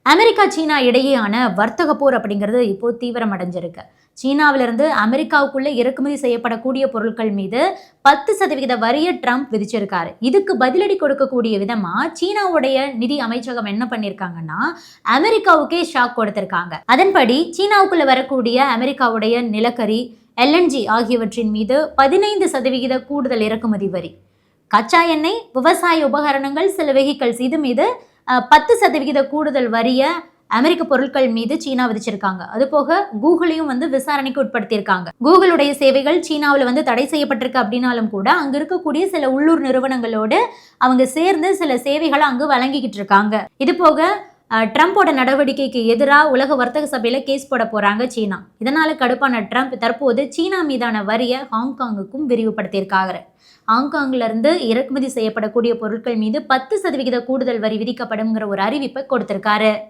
America சீனா இடையேயான வர்த்தக போர் அப்படிங்கிறது இப்போ தீவிரமடைஞ்சிருக்கு. சீனாவிலிருந்து அமெரிக்காவுக்குள்ள இறக்குமதி செய்யப்படக்கூடிய பொருட்கள் மீது 10% வரிய ட்ரம்ப் விதிச்சிருக்காரு. இதுக்கு பதிலடி கொடுக்கக்கூடிய விதமா சீனாவுடைய நிதி அமைச்சகம் என்ன பண்ணிருக்காங்கன்னா, அமெரிக்காவுக்கே ஷாக் கொடுத்திருக்காங்க. அதன்படி சீனாவுக்குள்ள வரக்கூடிய அமெரிக்காவுடைய நிலக்கரி, LNG ஆகியவற்றின் மீது 15% கூடுதல் இறக்குமதி வரி, கச்சா எண்ணெய், விவசாய உபகரணங்கள், சில வெஹிக்கல்ஸ் இது மீது 10% கூடுதல் வரிய அமெரிக்க பொருட்கள் மீது சீனா விதிச்சிருக்காங்க. அது போக கூகுளையும் விசாரணைக்கு உட்படுத்தியிருக்காங்க. கூகுளுடைய சேவைகள் சீனாவில் தடை செய்யப்பட்டிருக்கு அப்படின்னாலும் கூட அங்க இருக்கக்கூடிய சில உள்ளூர் நிறுவனங்களோடு அவங்க சேர்ந்து சில சேவைகளை அங்கு வழங்கிக்கிட்டு இருக்காங்க. இது போக ட்ரம்போட நடவடிக்கைக்கு எதிராக உலக வர்த்தக சபையில கேஸ் போட போறாங்க சீனா. இதனால கடுப்பான ட்ரம்ப் தற்போது சீனா மீதான வரியை ஹாங்காங்குக்கும் விரிவுபடுத்தியிருக்காங்க. ஹாங்காங்ல இருந்து இறக்குமதி செய்யப்படக்கூடிய பொருட்கள் மீது 10% கூடுதல் வரி விதிக்கப்படும் ஒரு அறிவிப்பை கொடுத்திருக்காரு.